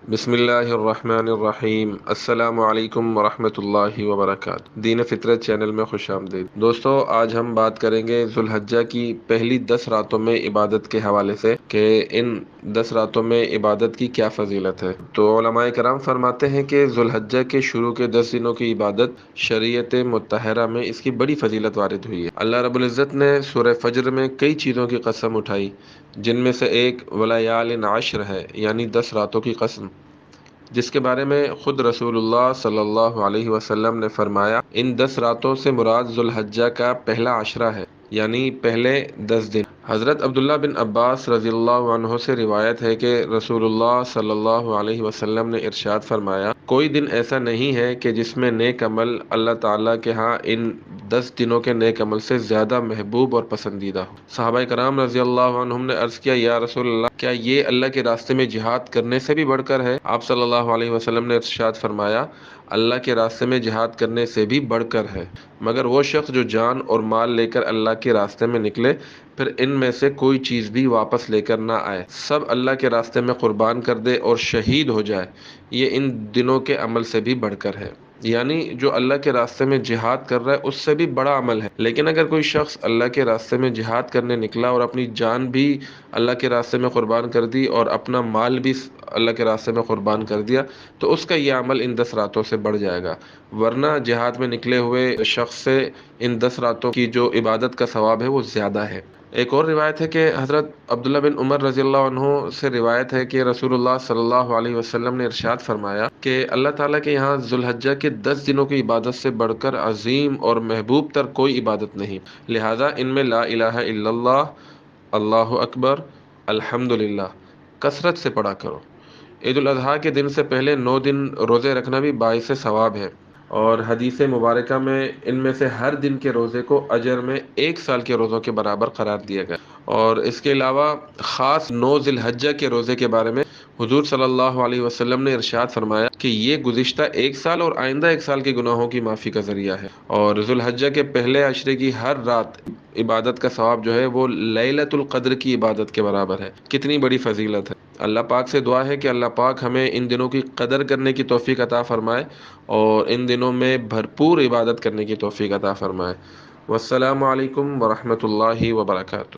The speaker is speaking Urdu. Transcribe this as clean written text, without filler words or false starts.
بسم اللہ الرحمن الرحیم۔ السلام علیکم ورحمۃ اللہ وبرکاتہ۔ دین فطرت چینل میں خوش آمدید دوستو۔ آج ہم بات کریں گے ذوالحجہ کی پہلی 10 راتوں میں عبادت کے حوالے سے کہ ان 10 راتوں میں عبادت کی کیا فضیلت ہے۔ تو علماء کرام فرماتے ہیں کہ ذوالحجہ کے شروع کے 10 دنوں کی عبادت شریعت مطہرہ میں اس کی بڑی فضیلت وارد ہوئی ہے۔ اللہ رب العزت نے سورہ فجر میں کئی چیزوں کی قسم اٹھائی، جن میں سے ایک ولیال عشر ہے، یعنی 10 راتوں کی قسم، جس کے بارے میں خود رسول اللہ صلی اللہ علیہ وسلم نے فرمایا ان 10 راتوں سے مراد ذوالحجہ کا پہلا عشرہ ہے، یعنی پہلے 10 دن۔ حضرت عبداللہ بن عباس رضی اللہ عنہ سے روایت ہے کہ رسول اللہ صلی اللہ علیہ وسلم نے ارشاد فرمایا، کوئی دن ایسا نہیں ہے کہ جس میں نیک عمل اللہ تعالیٰ کے ہاں ان 10 دنوں کے نیک عمل سے زیادہ محبوب اور پسندیدہ ہو۔ صحابہ کرام رضی اللہ عنہم نے عرض کیا، یا رسول اللہ، کیا یہ اللہ کے راستے میں جہاد کرنے سے بھی بڑھ کر ہے؟ آپ صلی اللہ علیہ وسلم نے ارشاد فرمایا، اللہ کے راستے میں جہاد کرنے سے بھی بڑھ کر ہے، مگر وہ شخص جو جان اور مال لے کر اللہ کے راستے میں نکلے، پھر ان میں سے کوئی چیز بھی واپس لے کر نہ آئے، سب اللہ کے راستے میں قربان کر دے اور شہید ہو جائے، یہ ان دنوں کے عمل سے بھی بڑھ کر ہے۔ یعنی جو اللہ کے راستے میں جہاد کر رہا ہے اس سے بھی بڑا عمل ہے۔ لیکن اگر کوئی شخص اللہ کے راستے میں جہاد کرنے نکلا اور اپنی جان بھی اللہ کے راستے میں قربان کر دی اور اپنا مال بھی اللہ کے راستے میں قربان کر دیا، تو اس کا یہ عمل ان 10 راتوں سے بڑھ جائے گا، ورنہ جہاد میں نکلے ہوئے شخص سے ان 10 راتوں کی جو عبادت کا ثواب ہے وہ زیادہ ہے۔ ایک اور روایت ہے کہ حضرت عبداللہ بن عمر رضی اللہ عنہ سے روایت ہے کہ رسول اللہ صلی اللہ علیہ وسلم نے ارشاد فرمایا کہ اللہ تعالیٰ کے یہاں ذوالحجہ کے 10 دنوں کی عبادت سے بڑھ کر عظیم اور محبوب تر کوئی عبادت نہیں، لہذا ان میں لا الہ الا اللہ، اللہ اکبر، الحمدللہ کثرت سے پڑھا کرو۔ عید الاضحیٰ کے دن سے پہلے 9 دن روزے رکھنا بھی باعث ثواب ہے، اور حدیث مبارکہ میں ان میں سے ہر دن کے روزے کو اجر میں 1 سال کے روزوں کے برابر قرار دیا گیا۔ اور اس کے علاوہ خاص 9 ذی الحجہ کے روزے کے بارے میں حضور صلی اللہ علیہ وسلم نے ارشاد فرمایا کہ یہ گزشتہ 1 سال اور آئندہ 1 سال کے گناہوں کی معافی کا ذریعہ ہے۔ اور ذی الحجہ کے پہلے عشرے کی ہر رات عبادت کا ثواب جو ہے وہ لیلۃ القدر کی عبادت کے برابر ہے۔ کتنی بڑی فضیلت ہے۔ اللہ پاک سے دعا ہے کہ اللہ پاک ہمیں ان دنوں کی قدر کرنے کی توفیق عطا فرمائے اور ان دنوں میں بھرپور عبادت کرنے کی توفیق عطا فرمائے۔ والسلام علیکم ورحمۃ اللہ وبرکاتہ۔